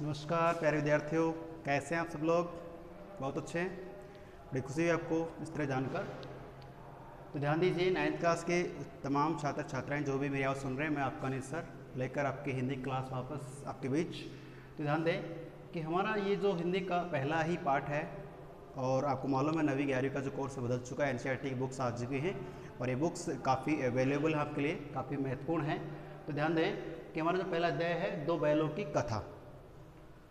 नमस्कार प्यारे विद्यार्थियों, कैसे हैं आप सब लोग। बहुत अच्छे हैं। बड़ी खुशी है आपको इस तरह जानकर। तो ध्यान दीजिए, 9th क्लास के तमाम छात्र छात्राएं जो भी मेरी आवाज़ सुन रहे हैं, मैं आपका अनिल सर लेकर आपकी हिंदी क्लास वापस आपके बीच। तो ध्यान दें कि हमारा ये जो हिंदी का पहला ही पार्ट है, और आपको मालूम है 9वीं 11वीं का जो कोर्स बदल चुका है, NCERT की बुक्स आ चुकी हैं और ये बुक्स काफ़ी अवेलेबल है आपके लिए, काफ़ी महत्वपूर्ण है। तो ध्यान दें कि हमारा जो पहला अध्याय है, दो बैलों की कथा।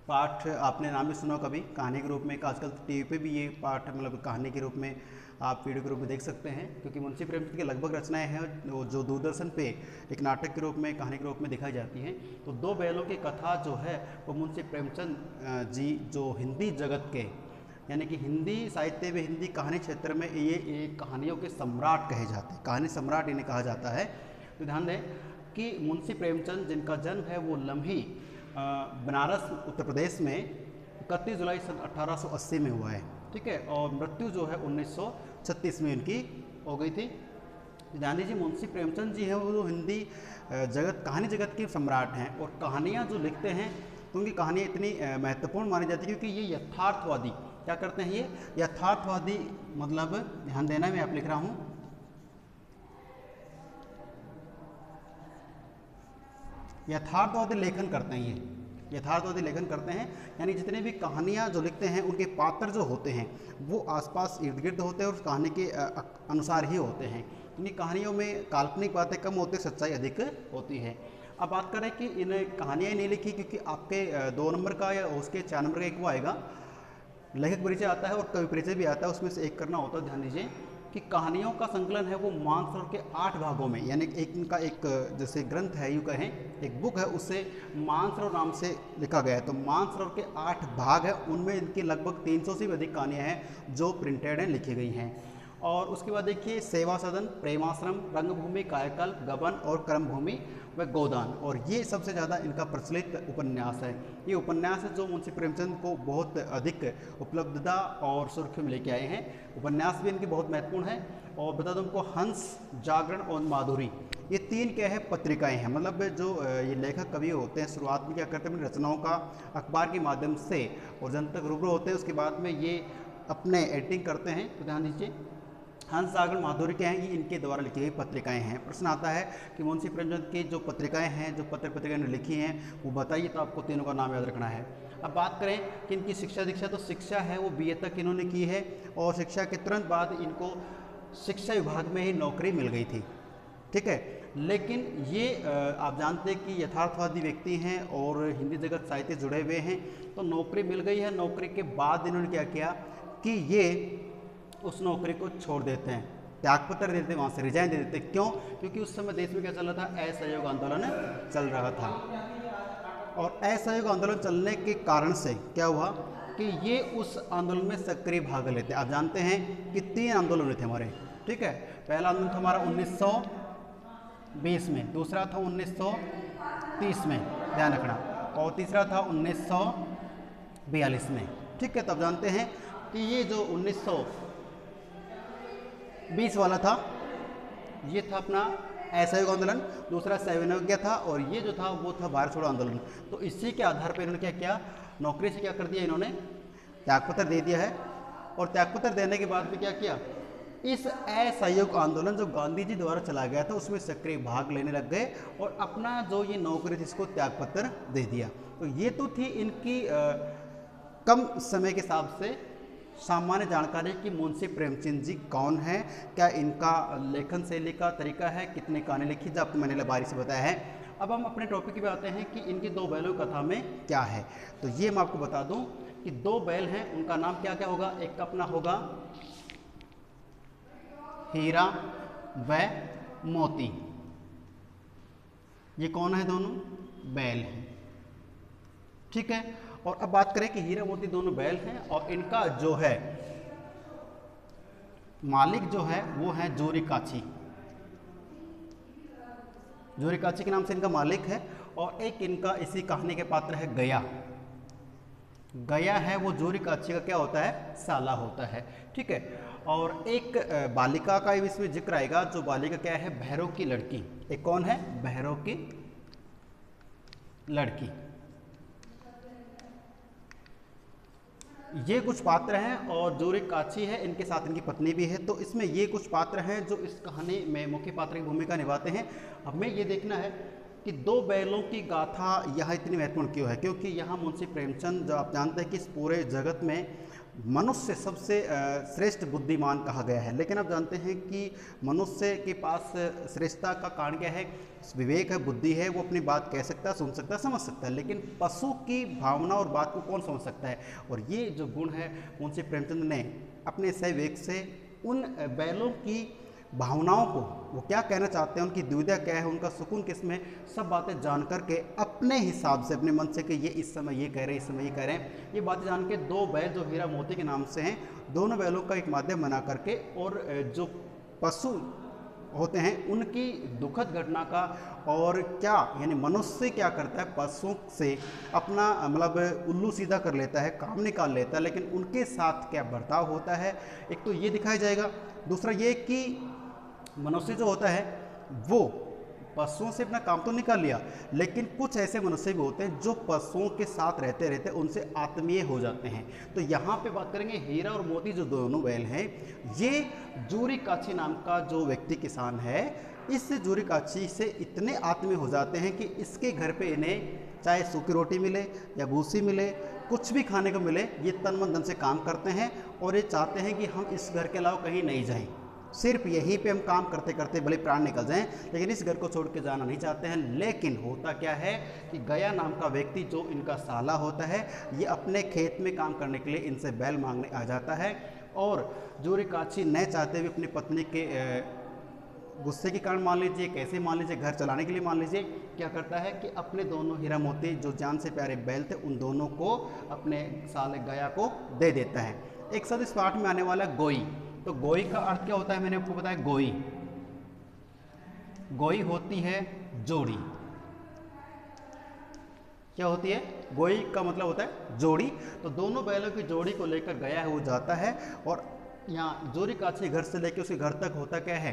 पाठ आपने नाम भी सुना कभी, कहानी के रूप में। आजकल टीवी पे भी ये पाठ मतलब कहानी के रूप में आप वीडियो के रूप में देख सकते हैं, क्योंकि मुंशी प्रेमचंद की लगभग रचनाएं हैं जो दूरदर्शन पे एक नाटक के रूप में, कहानी के रूप में दिखाई जाती हैं। तो दो बैलों की कथा जो है वो मुंशी प्रेमचंद जी जो हिंदी जगत के, यानी कि हिंदी साहित्य में, हिंदी कहानी क्षेत्र में ये एक कहानियों के सम्राट कहे जाते हैं, कहानी सम्राट इन्हें कहा जाता है। तो ध्यान दें कि मुंशी प्रेमचंद जिनका जन्म है वो लम्ही बनारस उत्तर प्रदेश में 31 जुलाई सन 1880 में हुआ है, ठीक है, और मृत्यु जो है 1936 में इनकी हो गई थी। ध्यान दीजिए, मुंशी प्रेमचंद जी हैं वो हिंदी जगत, कहानी जगत के सम्राट हैं, और कहानियाँ जो लिखते हैं तो उनकी कहानियाँ इतनी महत्वपूर्ण मानी जाती है क्योंकि ये यथार्थवादी, क्या करते हैं, ये यथार्थवादी, मतलब ध्यान देना, मैं आप लिख रहा हूँ, यथार्थवादी लेखन करते हैं। ये यथार्थवादी लेखन करते हैं, यानी जितने भी कहानियाँ जो लिखते हैं उनके पात्र जो होते हैं वो आसपास इर्द गिर्द होते हैं और उस कहानी के अनुसार ही होते हैं। इनकी कहानियों में काल्पनिक बातें कम होती, सच्चाई अधिक होती है। अब बात करें कि इन कहानियाँ नहीं लिखी, क्योंकि आपके 2 नंबर का या उसके 4 नंबर का एक वो आएगा, लेखक परिचय आता है और कवि परिचय भी आता है, उसमें से एक करना होता है। ध्यान दीजिए कि कहानियों का संकलन है वो मानसरोवर के 8 भागों में, यानी एक इनका एक जैसे ग्रंथ है, यूँ कहें एक बुक है, उससे मानसरोवर नाम से लिखा गया है। तो मानसरोवर के 8 भाग हैं, उनमें इनकी लगभग 300 से भी अधिक कहानियाँ हैं जो प्रिंटेड हैं, लिखी गई हैं। और उसके बाद देखिए, सेवा सदन, प्रेमाश्रम, रंगभूमि, कायाकल्प, गबन और कर्मभूमि व गोदान, और ये सबसे ज़्यादा इनका प्रचलित उपन्यास है। ये उपन्यास है जो मुंशी प्रेमचंद को बहुत अधिक उपलब्धता और सुर्खियों में लेके आए हैं। उपन्यास भी इनके बहुत महत्वपूर्ण है। और बता दूं उनको, हंस, जागरण और माधुरी, ये 3 क्या है, पत्रिकाएं हैं। मतलब जो ये लेखक कवि होते हैं, शुरुआत में क्या करते हैं, अपनी रचनाओं का अखबार के माध्यम से और जनता रूबरू होते हैं, उसके बाद में ये अपने एडिटिंग करते हैं। तो ध्यान दीजिए, हंस, जागरण, माधुरी क्या हैं, ये इनके द्वारा लिखी गई पत्रिकाएं हैं। प्रश्न आता है कि मुंशी प्रेमचंद की जो पत्रिकाएं हैं, जो पत्रिकाएं ने लिखी हैं, वो बताइए। तो आपको तीनों का नाम याद रखना है। अब बात करें कि इनकी शिक्षा दीक्षा, तो शिक्षा है वो BA तक इन्होंने की है, और शिक्षा के तुरंत बाद इनको शिक्षा विभाग में ही नौकरी मिल गई थी, ठीक है। लेकिन ये आप जानते हैं कि यथार्थवादी व्यक्ति हैं और हिंदी जगत साहित्य जुड़े हुए हैं, तो नौकरी मिल गई है। नौकरी के बाद इन्होंने क्या किया कि ये उस नौकरी को छोड़ देते हैं, त्यागपत्र देते हैं, वहाँ से रिजाइन दे देते हैं। क्यों? क्योंकि उस समय देश में क्या चल रहा था, असहयोग आंदोलन चल रहा था, और असहयोग आंदोलन चलने के कारण से क्या हुआ कि ये उस आंदोलन में सक्रिय भाग लेते। आप जानते हैं कि 3 आंदोलन हुए थे हमारे, ठीक है। पहला आंदोलन था हमारा 1920 में, दूसरा था 1930 में, ध्यान रखना, और तीसरा था 1942 में, ठीक है। तो आप जानते हैं कि ये जो 1920 वाला था, ये था अपना असहयोग आंदोलन, दूसरा सविनय था, और ये जो था वो था भारत छोड़ो आंदोलन। तो इसी के आधार पर इन्होंने क्या किया, नौकरी से क्या कर दिया, इन्होंने त्यागपत्र दे दिया है। और त्यागपत्र देने के बाद में क्या किया, इस असहयोग आंदोलन जो गांधी जी द्वारा चला गया था उसमें सक्रिय भाग लेने लग गए, और अपना जो ये नौकरी थी इसको त्यागपत्र दे दिया। तो ये तो थी इनकी कम समय के हिसाब से सामान्य जानकारी कि मुंशी प्रेमचंद जी कौन है, क्या इनका लेखन शैली का तरीका है, कितने कहानी लिखी, जो आपको मैंने बारी से बताया है। अब हम अपने टॉपिक पे आते हैं कि इनकी 2 बैलों की कथा में क्या है। तो ये मैं आपको बता दूं कि 2 बैल हैं, उनका नाम क्या क्या होगा। एक का अपना होगा हीरा व मोती, ये कौन है, दोनों बैल हैं, ठीक है। और अब बात करें कि हीरा मोती दोनों बैल हैं, और इनका जो है मालिक जो है वो है जोरी काछी, जोरी काछी के नाम से इनका मालिक है। और एक इनका इसी कहानी के पात्र है गया, गया है वो जोरी काछी का क्या होता है, साला होता है, ठीक है। और एक बालिका का इसमें जिक्र आएगा, जो बालिका क्या है, भैरव की लड़की। एक कौन है, भैरव की लड़की, ये कुछ पात्र हैं और जो एक काची है इनके साथ इनकी पत्नी भी है। तो इसमें ये कुछ पात्र हैं जो इस कहानी में मुख्य पात्र की भूमिका निभाते हैं। हमें ये देखना है कि दो बैलों की गाथा यहाँ इतनी महत्वपूर्ण क्यों है, क्योंकि यहाँ मुंशी प्रेमचंद, जो आप जानते हैं कि इस पूरे जगत में मनुष्य सबसे श्रेष्ठ बुद्धिमान कहा गया है, लेकिन आप जानते हैं कि मनुष्य के पास श्रेष्ठता का कारण क्या है? विवेक है, बुद्धि है, वो अपनी बात कह सकता है, सुन सकता है, समझ सकता है, लेकिन पशु की भावना और बात को कौन समझ सकता है? और ये जो गुण है मुंशी प्रेमचंद ने अपने सही विवेक से उन बैलों की भावनाओं को, वो क्या कहना चाहते हैं, उनकी दुविधा क्या है, उनका सुकून किसमें, सब बातें जान करके अपने हिसाब से, अपने मन से कि ये इस समय ये कह रहे हैं, इस समय ये कह रहे हैं, ये बातें जान के दो बैल जो हीरा मोती के नाम से हैं, दोनों बैलों का एक माध्यम बना करके और जो पशु होते हैं उनकी दुखद घटना का, और क्या यानी मनुष्य क्या करता है, पशुओं से अपना मतलब उल्लू सीधा कर लेता है, काम निकाल लेता है, लेकिन उनके साथ क्या बर्ताव होता है, एक तो ये दिखाया जाएगा। दूसरा ये कि मनुष्य जो होता है वो पशुओं से अपना काम तो निकाल लिया, लेकिन कुछ ऐसे मनुष्य भी होते हैं जो पशुओं के साथ रहते रहते उनसे आत्मीय हो जाते हैं। तो यहाँ पे बात करेंगे हीरा और मोती जो दोनों बैल हैं, ये जूरी काछी नाम का जो व्यक्ति किसान है, इस जूरी काछी से इतने आत्मीय हो जाते हैं कि इसके घर पे इन्हें चाहे सूखी रोटी मिले या भूसी मिले, कुछ भी खाने को मिले, ये तन मन धन से काम करते हैं और ये चाहते हैं कि हम इस घर के अलावा कहीं नहीं जाएं, सिर्फ यहीं पे हम काम करते करते भले प्राण निकल जाएं, लेकिन इस घर को छोड़ के जाना नहीं चाहते हैं। लेकिन होता क्या है कि गया नाम का व्यक्ति जो इनका साला होता है, ये अपने खेत में काम करने के लिए इनसे बैल मांगने आ जाता है, और जूरी काछी न चाहते हुए अपनी पत्नी के गुस्से के कारण मान लीजिए, कैसे मान लीजिए, घर चलाने के लिए मान लीजिए, क्या करता है कि अपने दोनों हीरा मोती जो जान से प्यारे बैल थे उन दोनों को अपने साले गया को दे देता है। एक साथ इस पाठ में आने वाला गोई, तो गोई का अर्थ क्या होता है, मैंने आपको बताया, गोई गोई होती है जोड़ी। क्या होती है? गोई का मतलब होता है जोड़ी। तो दोनों बैलों की जोड़ी को लेकर गया है वो जाता है, और यहाँ जूरी काछी घर से लेकर उसके घर तक होता क्या है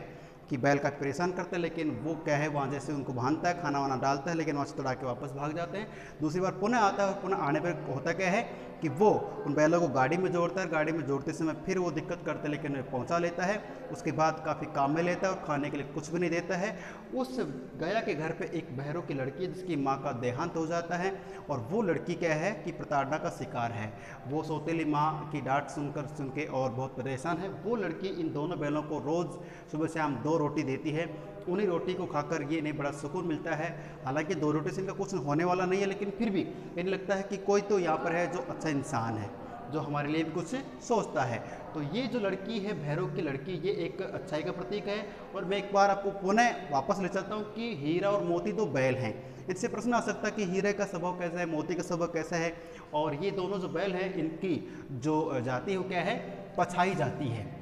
कि बैल का परेशान करते हैं, लेकिन वो क्या है वहाँ जैसे उनको बांधता है, खाना वाना डालता है, लेकिन वहाँ से तोड़ा के वापस भाग जाते हैं। दूसरी बार पुनः आता है, और पुनः आने पर होता क्या है कि वो उन बैलों को गाड़ी में जोड़ता है, गाड़ी में जोड़ते समय फिर वो दिक्कत करते हैं, लेकिन पहुँचा लेता है। उसके बाद काफ़ी काम में लेता है और खाने के लिए कुछ भी नहीं देता है। उस गया के घर पे एक बहरों की लड़की है जिसकी माँ का देहांत हो जाता है, और वो लड़की क्या है कि प्रताड़ना का शिकार है। वो सौतेली माँ की डांट सुन के और बहुत परेशान है। वो लड़की इन दोनों बैलों को रोज़ सुबह शाम 2 रोटी देती है। उन्हीं रोटी को खाकर ये इन्हें बड़ा सुकून मिलता है। हालांकि 2 रोटी से इनका कुछ होने वाला नहीं है, लेकिन फिर भी इन्हें लगता है कि कोई तो यहाँ पर है जो अच्छा इंसान है, जो हमारे लिए भी कुछ सोचता है। तो ये जो लड़की है, भैरव की लड़की, ये एक अच्छाई का प्रतीक है। और मैं एक बार आपको पुनः वापस ले चलता हूँ कि हीरा और मोती 2 बैल हैं। इससे प्रश्न आ सकता है कि हीरे का स्वभाव कैसा है, मोती का स्वभाव कैसा है, और ये दोनों जो बैल हैं इनकी जो जाति हो क्या है, पछाई जाती है।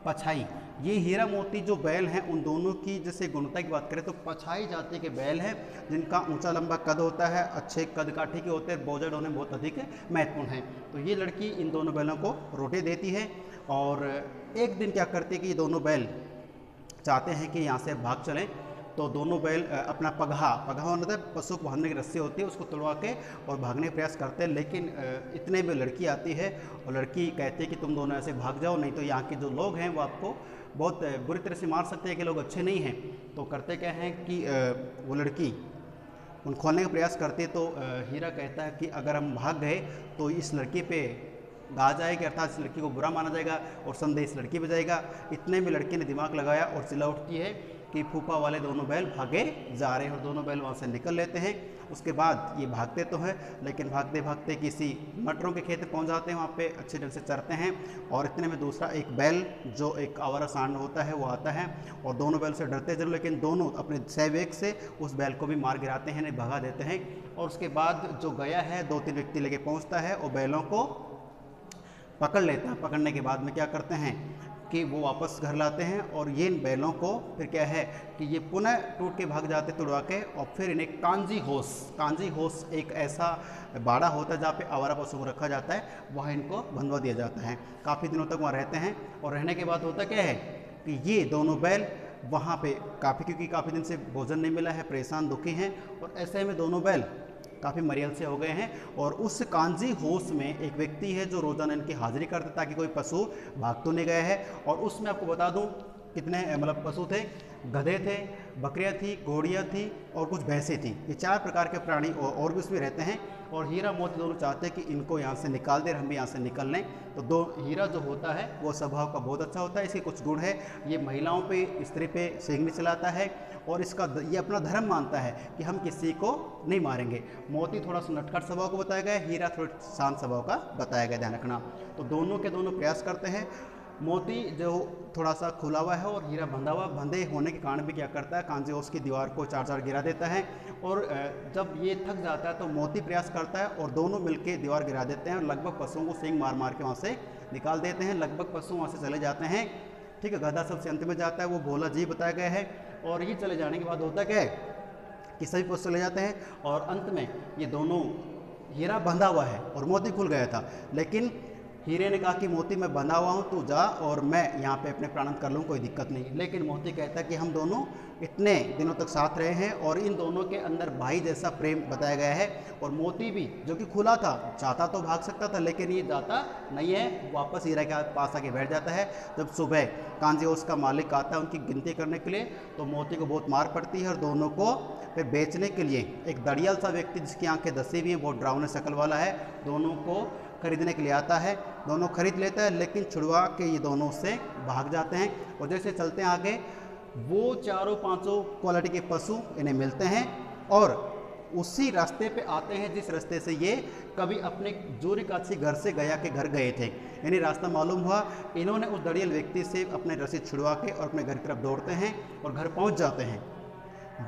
पछाई, ये हीरा मोती जो बैल हैं उन दोनों की जैसे गुणवत्ता की बात करें तो पछाई जाति के बैल हैं, जिनका ऊंचा लंबा कद होता है, अच्छे कद काठी के होते हैं, बोझा ढोने बहुत अधिक महत्वपूर्ण है। तो ये लड़की इन दोनों बैलों को रोटी देती है, और एक दिन क्या करती है कि ये दोनों बैल चाहते हैं कि यहाँ से भाग चलें। तो दोनों बैल अपना पगहा मतलब है पशु को बांधने की रस्सी होती है, उसको तोड़वा के और भागने का प्रयास करते हैं। लेकिन इतने में लड़की आती है, और लड़की कहती है कि तुम दोनों ऐसे भाग जाओ, नहीं तो यहाँ के जो लोग हैं वो आपको बहुत बुरी तरह से मार सकते हैं, कि लोग अच्छे नहीं हैं। तो करते क्या हैं कि वो लड़की उन खोलने का प्रयास करती है। तो हीरा कहता है कि अगर हम भाग गए तो इस लड़की पे गा जाएगी, अर्थात इस लड़की को बुरा माना जाएगा और संदेह इस लड़की पे जाएगा। इतने में लड़की ने दिमाग लगाया और चिल्ला उठती है कि फूफा वाले दोनों बैल भागे जा रहे हैं, और दोनों बैल वहाँ से निकल लेते हैं। उसके बाद ये भागते तो हैं, लेकिन भागते भागते किसी मटरों के खेत पहुँच जाते हैं, वहाँ पे अच्छे ढंग से चरते हैं। और इतने में दूसरा एक बैल जो एक आवारा सांड होता है वो आता है, और दोनों बैल से डरते जरूर, लेकिन दोनों अपने सहवेग से उस बैल को भी मार गिराते हैं, नहीं भगा देते हैं। और उसके बाद जो गया है 2-3 व्यक्ति लेके पहुँचता है और बैलों को पकड़ लेता है। पकड़ने के बाद में क्या करते हैं कि वो वापस घर लाते हैं, और ये इन बैलों को फिर क्या है कि ये पुनः टूट के भाग जाते तुड़वा के, और फिर इन्हें कांजी होश एक ऐसा बाड़ा होता है जहाँ पे आवारा पशु को रखा जाता है, वहाँ इनको बंधवा दिया जाता है। काफ़ी दिनों तक वहाँ रहते हैं, और रहने के बाद होता क्या है कि ये दोनों बैल वहाँ पे क्योंकि काफ़ी दिन से भोजन नहीं मिला है, परेशान दुखी हैं, और ऐसे में दोनों बैल काफ़ी मरियल से हो गए हैं। और उस कांजी हाउस में एक व्यक्ति है जो रोज़ाना इनकी हाजिरी करता ताकि कोई पशु भाग तो नहीं गया है। और उसमें आपको बता दूं कितने मतलब पशु थे, गधे थे, बकरियां थी, घोड़ियां थी और कुछ भैंसें थी। ये 4 प्रकार के प्राणी और भी उसमें रहते हैं। और हीरा मोती दोनों चाहते हैं कि इनको यहाँ से निकाल दें, हम भी यहाँ से निकल लें। तो दो हीरा जो होता है वो स्वभाव का बहुत अच्छा होता है। इसके कुछ गुण है, ये महिलाओं पे, स्त्री पे सींग नहीं चलाता है और ये अपना धर्म मानता है कि हम किसी को नहीं मारेंगे। मोती थोड़ा सा नटखट स्वभाव को बताया गया है, हीरा थोड़ा शांत स्वभाव का बताया गया, ध्यान रखना। तो दोनों के दोनों प्रयास करते हैं। मोती जो थोड़ा सा खुला हुआ है और हीरा बंधा हुआ, बंधे होने के कारण भी क्या करता है, कांजी हाउस की दीवार को 4-4 गिरा देता है। और जब ये थक जाता है तो मोती प्रयास करता है और दोनों मिलकर दीवार गिरा देते हैं और लगभग पशुओं को सींग मार मार के वहाँ से निकाल देते हैं। लगभग पशु वहाँ से चले जाते हैं। ठीक है, गधा सबसे अंत में जाता है, वो भोला जी बताया गया है। और ये चले जाने के बाद होता क्या है कि सभी पशु चले जाते हैं और अंत में ये दोनों, हीरा बंधा हुआ है और मोती खुल गया था, लेकिन हीरे ने कहा कि मोती मैं बंधा हुआ हूँ, तू जा और मैं यहाँ पे अपने प्राणांत कर लूँ, कोई दिक्कत नहीं। लेकिन मोती कहता है कि हम दोनों इतने दिनों तक साथ रहे हैं और इन दोनों के अंदर भाई जैसा प्रेम बताया गया है। और मोती भी जो कि खुला था, चाहता तो भाग सकता था लेकिन ये जाता नहीं है, वापस हीरा के पास आके बैठ जाता है। जब सुबह कांजी हाउस का मालिक आता है उनकी गिनती करने के लिए तो मोती को बहुत मार पड़ती है और दोनों को पे बेचने के लिए एक दड़ियल सा व्यक्ति जिसकी आंखें धसी हुई हैं, बहुत डरावने शक्ल वाला है, दोनों को खरीदने के लिए आता है। दोनों खरीद लेता है लेकिन छुड़वा के ये दोनों उससे भाग जाते हैं। और जैसे चलते हैं आगे, वो 4-5 क्वालिटी के पशु इन्हें मिलते हैं और उसी रास्ते पे आते हैं जिस रास्ते से ये कभी अपने जोरी काछी घर से गया के घर गए थे। यानी रास्ता मालूम हुआ, इन्होंने उस दड़ियल व्यक्ति से अपने रसीद छुड़वा के और अपने घर की तरफ दौड़ते हैं और घर पहुंच जाते हैं।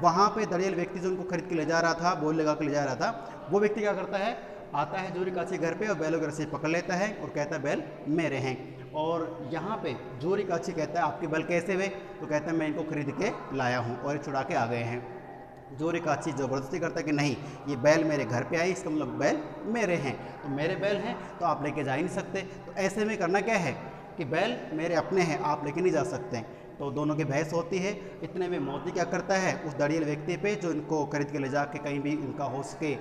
वहाँ पे दड़ियल व्यक्ति जो उनको खरीद के ले जा रहा था, बोल लगा के ले जा रहा था, वो व्यक्ति क्या करता है, आता है जोरी काछी घर पे और बैलों की रस्सी पकड़ लेता है और कहता है बैल मेरे हैं। और यहाँ पे जोरी काछी कहता है आपके बैल कैसे हुए, तो कहता है मैं इनको खरीद के लाया हूँ और ये छुड़ा के आ गए हैं। जोरी काछी ज़बरदस्ती करता है कि नहीं, ये बैल मेरे घर पे आई, इसका मतलब बैल मेरे हैं, तो मेरे बैल हैं तो आप लेके जा ही नहीं सकते। तो ऐसे में करना क्या है कि बैल मेरे अपने हैं, आप लेके नहीं जा सकते। तो दोनों की बहस होती है। इतने में मोती क्या करता है, उस दड़ियल व्यक्ति पे जो इनको खरीद के ले जाके कहीं भी इनका हो सके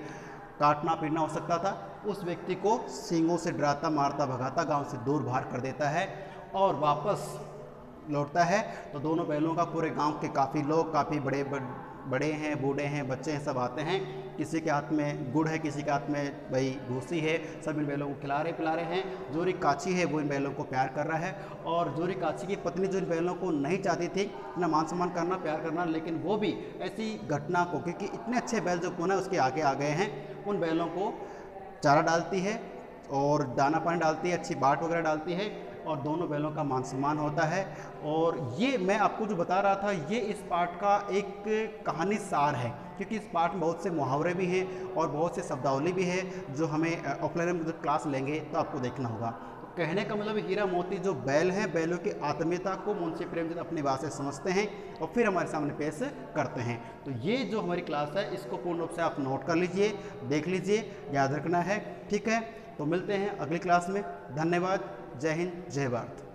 काटना पीटना हो सकता था, उस व्यक्ति को सींगों से डराता मारता भगाता गांव से दूर बाहर कर देता है और वापस लौटता है। तो दोनों बैलों का पूरे गांव के काफ़ी लोग, काफ़ी बड़े हैं, बूढ़े हैं, बच्चे हैं, सब आते हैं। किसी के हाथ में गुड़ है, किसी के हाथ में भाई भूसी है, सब इन बैलों को खिला रहे पिला रहे हैं। जोरी काछी है वो इन बैलों को प्यार कर रहा है और जोरी काछी की पत्नी जो इन बैलों को नहीं चाहती थी अपना मान सम्मान करना, प्यार करना, लेकिन वो भी ऐसी घटना को, क्योंकि इतने अच्छे बैल जो कौन है उसके आगे आ गए हैं, उन बैलों को चारा डालती है और दाना पानी डालती है, अच्छी बाट वगैरह डालती है और दोनों बैलों का मान सम्मान होता है। और ये मैं आपको जो बता रहा था, ये इस पाठ का एक कहानी सार है, क्योंकि इस पाठ में बहुत से मुहावरे भी हैं और बहुत से शब्दावली भी है जो हमें ऑफलाइन में जब क्लास लेंगे तो आपको देखना होगा। तो कहने का मतलब हीरा मोती जो बैल हैं, बैलों की आत्मीयता को मुंशी प्रेमचंद अपनी बात से समझते हैं और फिर हमारे सामने पेश करते हैं। तो ये जो हमारी क्लास है इसको पूर्ण रूप से आप नोट कर लीजिए, देख लीजिए, याद रखना है, ठीक है। तो मिलते हैं अगली क्लास में। धन्यवाद, जय हिंद, जय भारत।